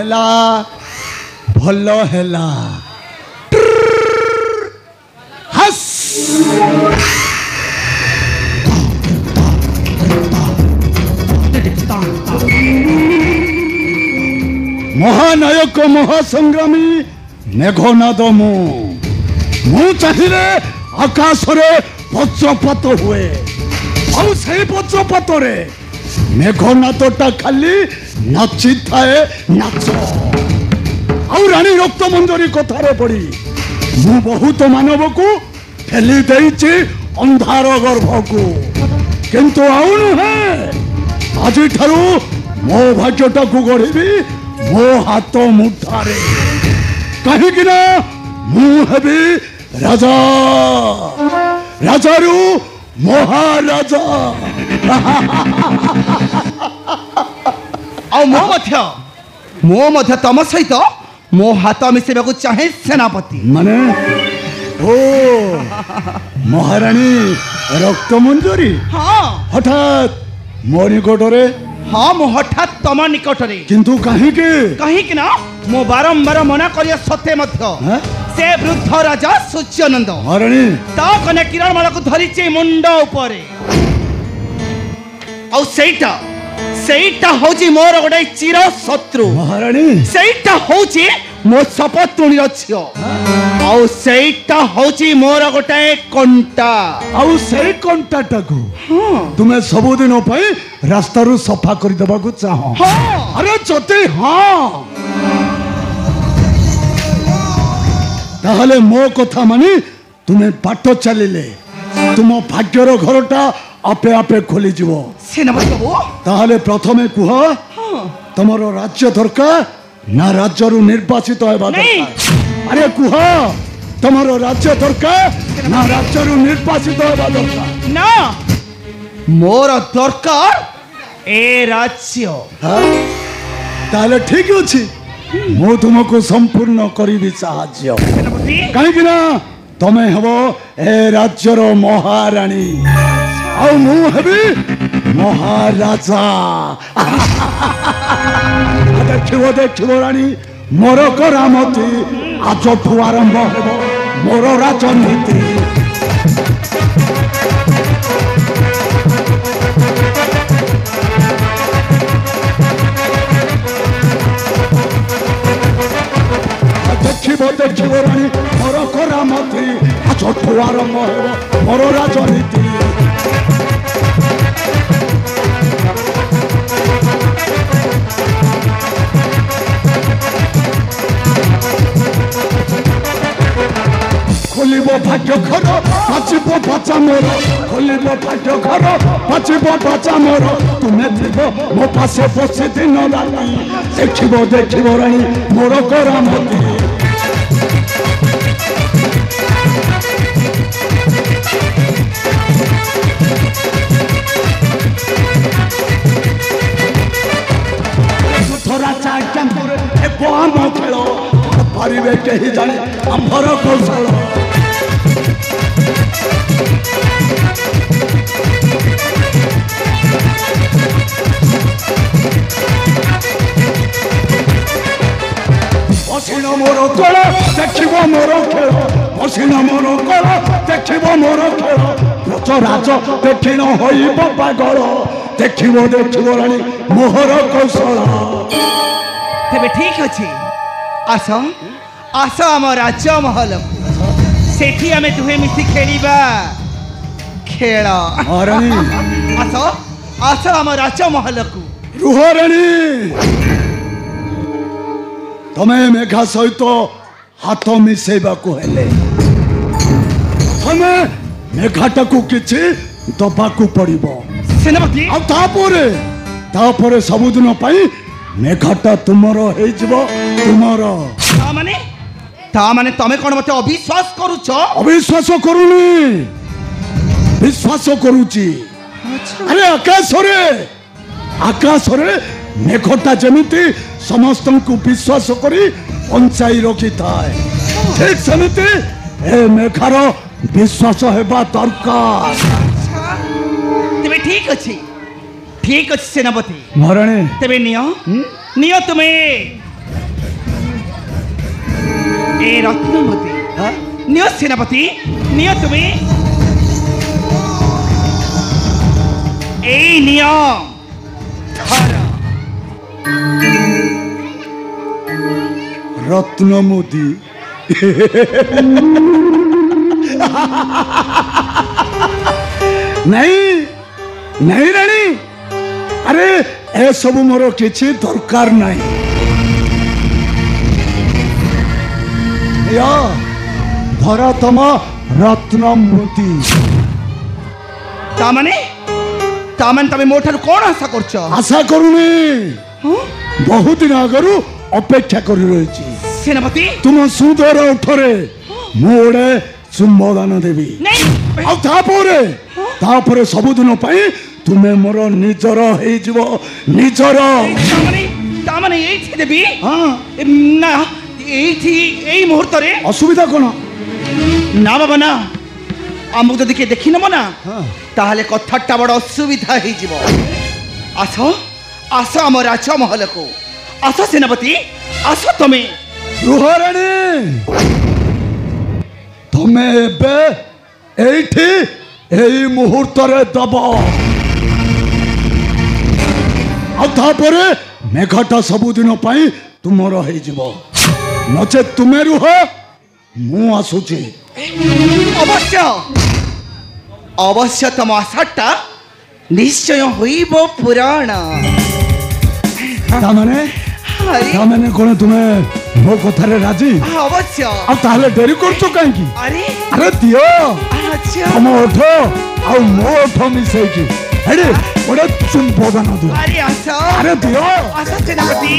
ହେଲା ଭଲ ହେଲା ହସ୍ महानायक महासंग्रामी मेघनाद मु चाहिए आकाश रे वज्रपात हुए और से वज्रपात रे मेघनादटा खाली नाची थाए नाच और रानी रक्त मंजरी कथार पड़ी मु बहुत मानव को ठेली देइछि अंधार गर्भ को किंतु आउ नुहे आज ठारू मो भाग्यटा को गढ़ी मो हाथ मुठारे कहीं ना मु हेबी राजा राजारू महाराजा मो मध्य तम सहित मो हाथ मिसेबा चाहे सेनापति माने ओ महारानी रक्त मंजरी हाँ हठात मो निकटरे हाँ मो हठात तम निकटरे किंतु कहीं ना मो बारंबार मना करिया सत्य मध्य से वृद्ध राजा सूर्यनंद महारानी ता कने किरणमाला को धरिचे मुंड उपरे औ सेटा होची मोर गोटे चिर शत्रु महारानी सेटा होची मो सपत्रुणी रछियो औ सेटा होची मोर गोटे कंटा आउ से कंटाटा को तुम्हें सबुदिन पाई रास्ता रु सफा कर देबा को चाहो अरे चते हाँ ताहले मो कथा मानी तुम्हें बाट चलिले तुम भाग्यर घरटा आपे आपे खोली जीवो सेनापति बाबू ताहले प्रथमे कुह तमरो राज्य दरकार ना राज्य रु निर्वाचित हेबा दरकार अरे कुह तमरो राज्य दरकार ना राज्य रु निर्वाचित हेबा दरकार ना मोर दरकार ए राज्य ताहले ठीक अछि मु तुमको संपूर्ण करिबी साहाय्य कहीं ना तमे हबो ए राज्यर महारानी आ मु हेबी महाराजा देखिबो रानी मोर करामती आज आरंभ हेबो मोर राजनीति देखिबो रानी मोर करामती आज आरंभ हेबो मोर राजनीति खोलिबो भाग्य घर बाचिबो बचा मोर खोलिबो भाग्य घर बाचिबो बचा मोर तुमे थिबो मो पासे बसी दिन राती देखिबो रानी मोर करामती थोड़ा चाक्यांपुर ए बाम खेल पारिबे केही जाने आंभर कौशल पसीना मोर कल देखिबो मोर खेल पसीना मोर कल देखिबो मोर खेल रच राज देखिन होइबो पागल देखिबो रानी मोहर कौशल तेबे ठीक अछि आस आस आम राज्य महल सेठी आमे दुहे मिसी खेलिबा खेल आस आस आम राज्य महल को रुह रानी तमे मेघा सहित हाथ मिसेबा को हेले तमे मेघाटा को किछि दबा को पड़िबो सेनापति आ तापरे सबुदिन पाई मेघाटा तुमरो हे जिवो तुमरो ता माने तमे कोन मते अविश्वास करूछ अविश्वास करूनी विश्वास करूची अरे आकाश रे मेघटा जमिति समस्त को विश्वास करी पंचाई रखी थाए ठीक समिति ए मेघार विश्वास हेबा दरकार तेबे ठीक अछि सेनापति महारानी तेबे नियो तुमे ए रत्नमती नियो सेनापति नियो तुम्हें ए नियो रत्नमोदी नहीं नहीं रानी अरे ए सब मोर किछि दरकार नहीं या धरा तम रत्नमोदी तामने तमे मोठार कौन आशा करछ आशा करूनी बहुत दिन आगरू अपेक्षा कर रही सेनापति तुम सुंदर उठरे मोड़े चुंबदान देवी तापरे सबुदिन तुम्हें मोर निजर हो निजर तामने एठी देवी ना एठी मुहूर्त रे असुविधा कौन ना बाबा ना आमको जदि किए देखी नब ना ताहले कथाटा बड़ असुविधा हो आस आस आम राज महल को आस सेनापति आस तमें रुहाराणी तमें एठी एई मुहूर्त रे दब आपर मेघटा सबुदिन तुमर हो नचे तुम्हें रुह मु आसुची अवश्य अवश्य तम आशाटा निश्चय होइबो पुराण तामाने कौन तुम्हें मो कथारे राजी अवश्य ताहले डेरी करछो काहेकि अरे अरे दियो अच्छा हम ओठ आ मो ओठ मिसेकी हेडे ओडे चुंबदान दियो अरे आशा अरे दियो आशा सेनापति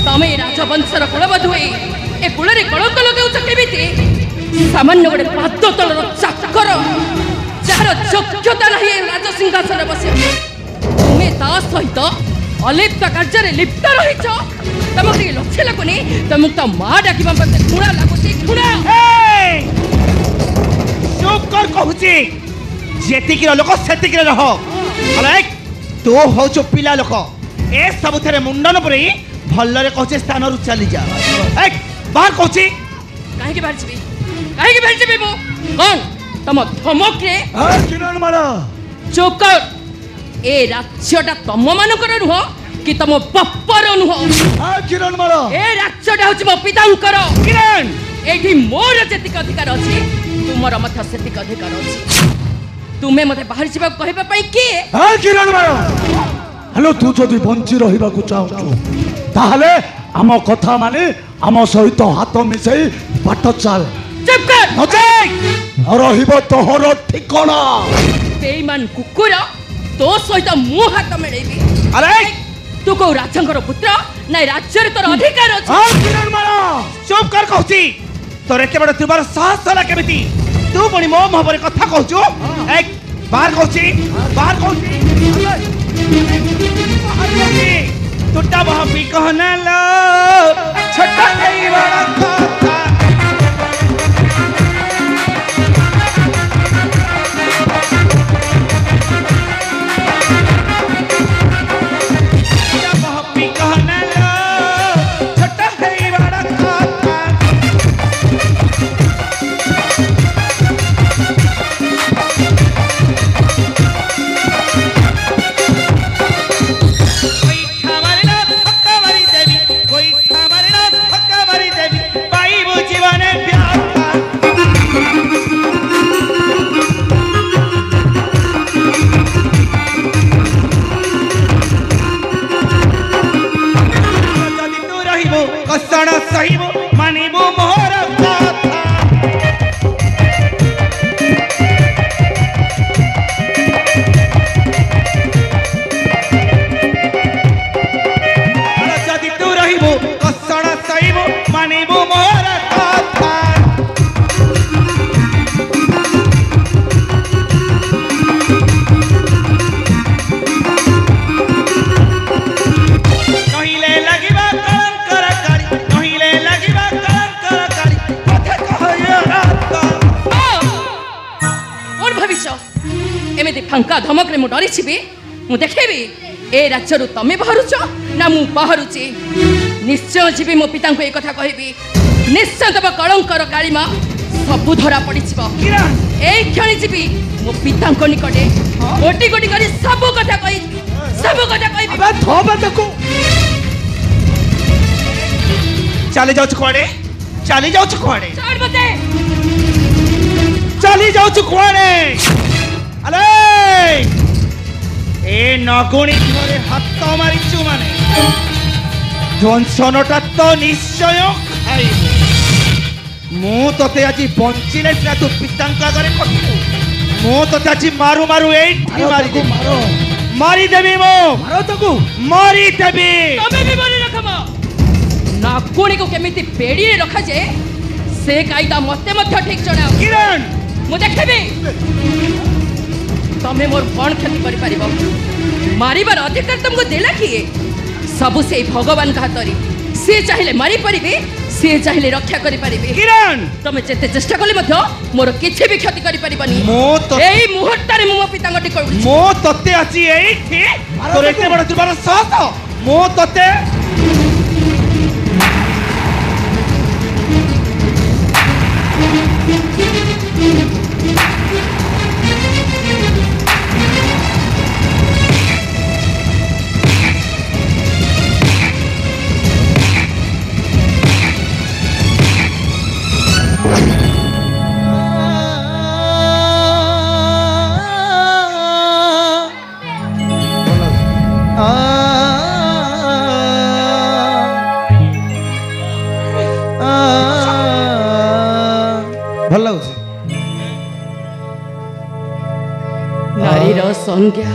तमे राजवंशर कुलबधु ए कुलरे कलंक लगाउछ केमिति सामान्य गोटे पाद तलर चाकर जार योग्यता नहीं राजसिंहासन बसे तुम्हें ता सहित अलिप्त कार्य लिप्त रहीछ तुमको टे लक्ष्य लगुनि तुमको तो माँ डाकिबा मते घुणा लागुछि घुणा चुप कर कहूची जेतिक लोक सेतिक रह अरे तो होच पिला लोक ए सब थरे मुंडन परे भल्लरे कहूचे स्थान रु चली जा ए बाहर कहूची काहे के बाहर जेबे मो कोन तम धमक रे किरण मारा चुप कर ए राज्यटा तम मानकर नुह कि तम बापर नुह किरण मारा ए राज्यटा होची मो पितांकर किरण एठी मोर जेतिक अधिकार अछि तुमर मथ सेतिक अधिकार अछि तुम्हें मते बाहर जीवा कहबा पई के किरण मारा हेलो तू जदि बंची रहिबा को चाहछु ताहले आम कथा माने आम सहित हाथ मिसई बाट चाल चुप कर नचे रहिबो तोहर ठिकाना बेईमान कुकुर तो सहित मु हाथ मेळेबी अरे तू को राजंकर पुत्र नै राज्य रे तोर अधिकार अछि किरण मारा चुप कर कहूची तोरे के बड़ तुमार साहस होला केमिति तू बणी मो महबरे कथा कहूछु एक बाहर कहूची बाहर कहूची टूटा वहाँ भी कहना लो छोटा नहीं बड़ा खाता टूटा वहाँ भी कहना लो छोटा नहीं बड़ा खाता कषण सहिबो मानिबो मोहर कथा धमका धमक रे मु डरी छिबी मु देखेबी ए राज्य तमे बाहरुच ना मु बाहरुची निश्चय जीवी मो पिता को एक कथा कहबी निश्चय तब कलंकर कालीमा सबु धरा पड़ी ए क्षणी जीवी मो पिता निकटे गोटी गोटी कर सब कथा कही चली जाऊ कुआड़े चली जाऊ कुआड़े छोड़ मते चली जाऊ कुआड़े अरे ए नगुणी घरे हाथ मारिचु माने जंसनटा तो निश्चय खाइबु मु तते आज बंचिले सिना तू पितांक आगरे कटू मु तते आज मारू मारू एठी मारी दे मारी देबी मो मारो तको मारी देबी तमे भी मारी रखमा नागुणी को केमिति पेड़ी रे रखा जे से कायदा मते मध्य ठीक जणाओ किरण मु देखबी तमे मोर कोन क्षति करि परिबो मारिबार अधिकार तुमको देला किए सबु से भगवान का हातरी से चाहिले मारी परिबे से चाहिले रक्षा करि परिबे किरण तमे जेते चेष्टा कले मध्य मोर किछि भी क्षति करि परिबनी मो तो एई मुहूर्त रे मो पिता गटी करू मो तते आछि एठी तोर एते बड़ दुर्बार साथ मो तते भल लगुच नारीर संज्ञा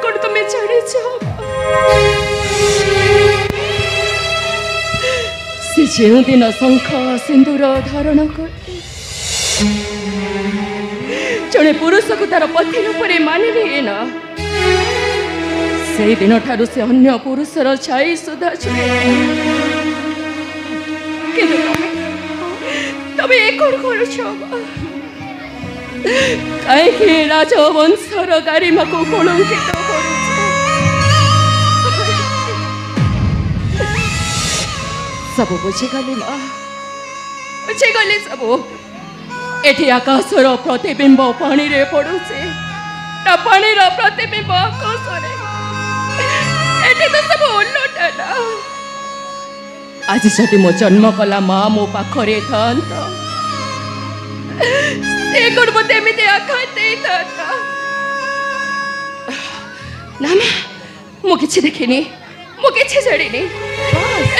कोन तमे छाड़ी छ से जेउ दिन शंख सिंदूर धारण करते जड़े पुरुष को तार पति रूप मानिले ना से दिन ठारू से अन्य पुरुषर छाई सुधा छुए किंतु तबे कोन करूछ कहीं राजवंशर गारिमा को कलंकित करूछ सब बुझीगली माँ बुझीगली सब एठी आकाशर प्रतिबिंब पानी रे पड़ुचे ना पानी रो प्रतिबिंब आकाश रे एठी तो सब उल्टा ना आज जदि मो जन्म कला माँ मो पाखरे थांत से कोन मते एमिते आघात देई थांता ना माँ मो किछि देखिनी मो किछि जड़िनी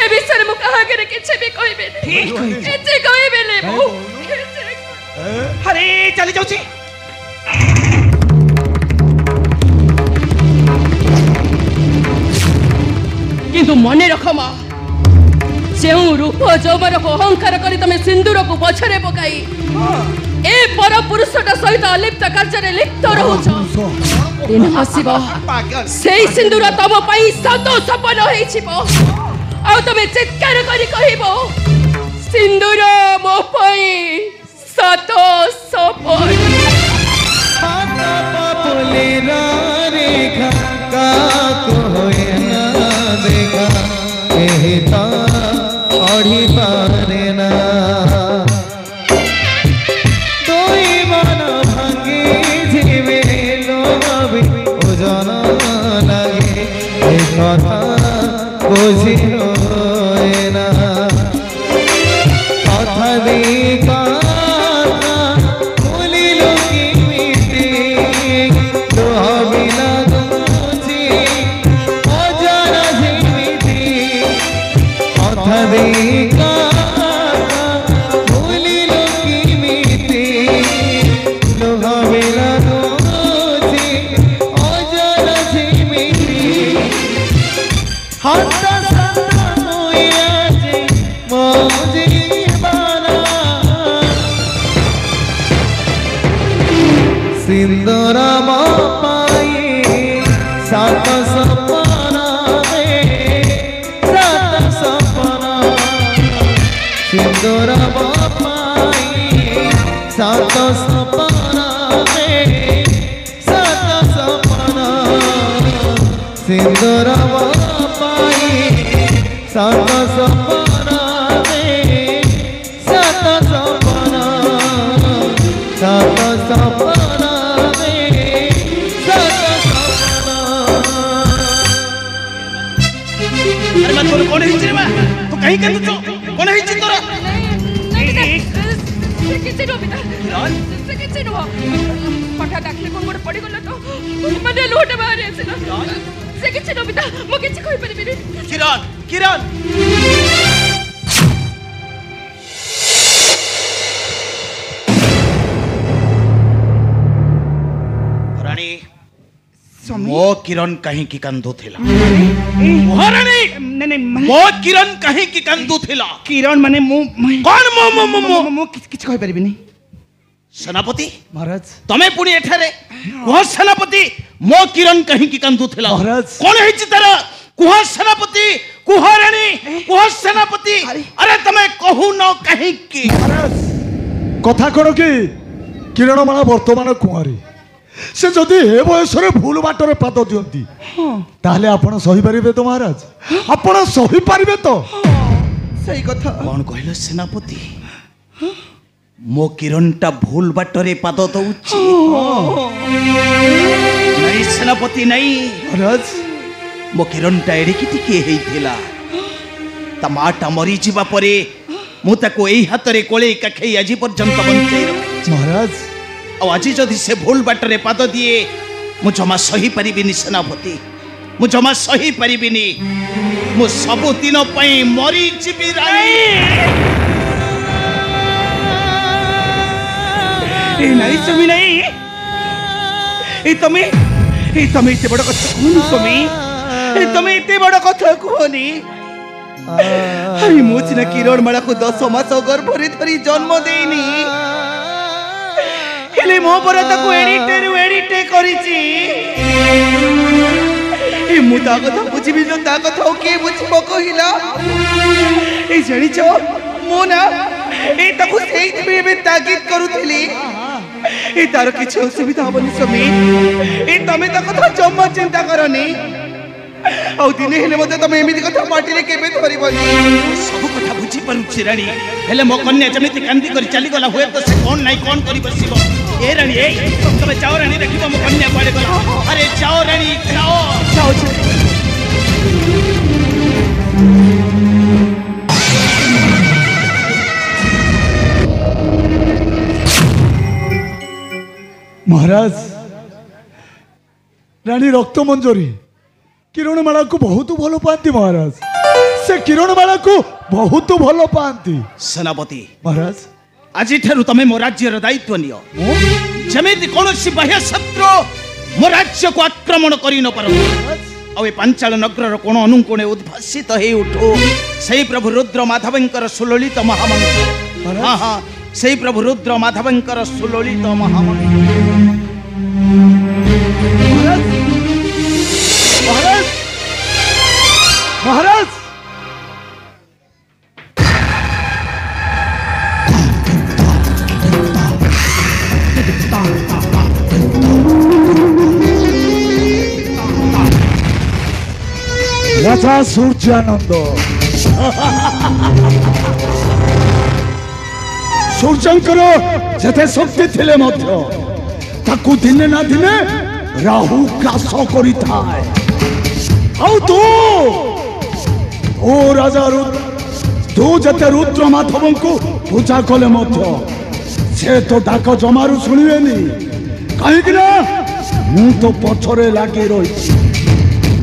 ए विषय मु कहा करे किछि भी कहबे ठीक किछि कहबे ले मु अरे चली जाउची किंतु मने रख माँ जो रूप जौवर को अहंकार करी तमे सिंदूर को पछरे पकाई ए पर पुरुषटा सहित अलिप्त कार्य लिप्त रहुछ दिन आसीब सेई सिंदूर तम पई सत सपन होई छिबो आ तमे चित्कार करी कहिबो सिंदूर मो पई सत सपन रेखा का कोई ना देखा कहता पढ़ी पारे ना दोई मन भांगी जीवे लोभी ओजन लगे कथा बुझी होए ना कथा दी कथा भूली लोकी मिटी लोहबिना गुची ओजन झिमिटी कथा दी सिंदूर पाई सात सपना सात सपना सिंदूर पाई सात सपना सिंदूर पाई सात सपना में सात सपना में सात सपना। अरे मैं तोर कोण हिची रे बा तू कहीं कर तू कोण हिची तोर से किसी नो पठा डाकले कोन गोटे पड़ी गला तो मने लोट बाहर आसिला से किसी नो बिता मो किछि कहि परिबिनी। किरण किरण रानी मो किरण कहीं की कंदू थिला महारानी नहीं मो किरण कहीं की कंदू थिला किरण माने मु कौन मो किछि कहि परिबिनी। सेनापति महाराज तमे पुणी एठारे कुह सेनापति मो किरण कहीं की कंदू थिला महाराज। कौन हिची तार कुह सेनापति कुह रानी कुह सेनापति अरे तमे कहू न कहीं की महाराज कथा कण कि किरणमाला वर्तमान कुआरी से जदि ए बयस भूल बाटर पाद दियंती ताहले आपण सही पारिबे तो महाराज आपण सही पारिबे तो सही कथा कौन कहले सेनापति मो किरणटा भूल बाटरे पाद दउछि नहीं सेनापति नहीं महाराज मो किरणटा एडिकी टिके हेइथिला ता माटा मरी जिबा परे मु ताको एई हातरे कोले काखै आजि पर्यंत बंचै रखिछि महाराज आ आज जदि से भूल बाटरे पाद दिए मु जमा सही पारिबिनी सेनापति मु जमा सही पारिबिनी मु सब दिन पई मरी जिबि रानी। नहीं सुमी नहीं ए तमे इते बड़ कथा कहनी सुमी ए तमे इते बड़ कथा कहनी अरे मु सिना किरण माला को 10 मास गर्भरे धरी जन्म देनी हेले मो पर ताको एडिटे करिछि ए मु ता कथा बुझिबि न ता कथा के बुझिबो कहिला ए जानिछो मो ना ए ताको सेई बेबे ताकीद करूथिली ए तार किछ असुविधा हबनी समीर ए तमे ता कथा जम्मा चिंता करनी औ दिने हेले मते तमे एमिति कथा पार्टी रे केबे धरिबनी सब कथा बुझी परुछि रानी हेले मो कन्या जमिति कांदी करी चली गला हुए तो से कोन नाही कोन करी बसिबो ए रानी ए तमे जाओ रानी देखिबो मो कन्या पाले गला अरे जाओ रानी जाओ महाराज रानी रक्त मंजरी किरणमाला को बहुत भल पाती महाराज से किरणमाला को बहुत भल पाती सेनापति महाराज आज ठारू तमे मो राज्यर दायित्व नियो जमिति कोनोसी बाह्य शत्रु मो राज्य को आक्रमण करि न पारो आ ए पांचाल नगर कोण अनुकोणे उद्भासित हे उठो सही प्रभु रुद्र माधवंकर सुललित महामंत्र हां हां सही प्रभु रुद्र माधवंकर सुललित महामंत्र महाराज महाराज राजा सूर्यानंद सूर्यंकर जेते शक्ति थिले मध्य ताकू दिने ना दिने राहु ग्रास करी थाए आउ तू ओ राजा तू जते रुद्र माधव को पूजा कले मध्य से तो डाक जमारू शुणिबेनी कहीं ना मु तो पछरे लागी रही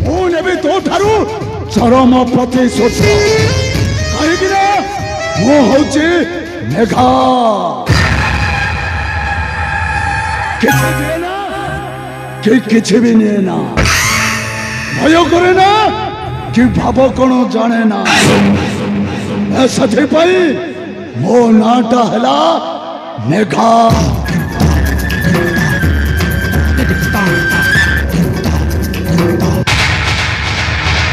मु नेबी तो ठारू चरम प्रतिशोध कहीं ना मु होची मेघा किसी भी नहीं ना भय करे ना कि भाव कौन जाने ना से मो नाटा है मेघा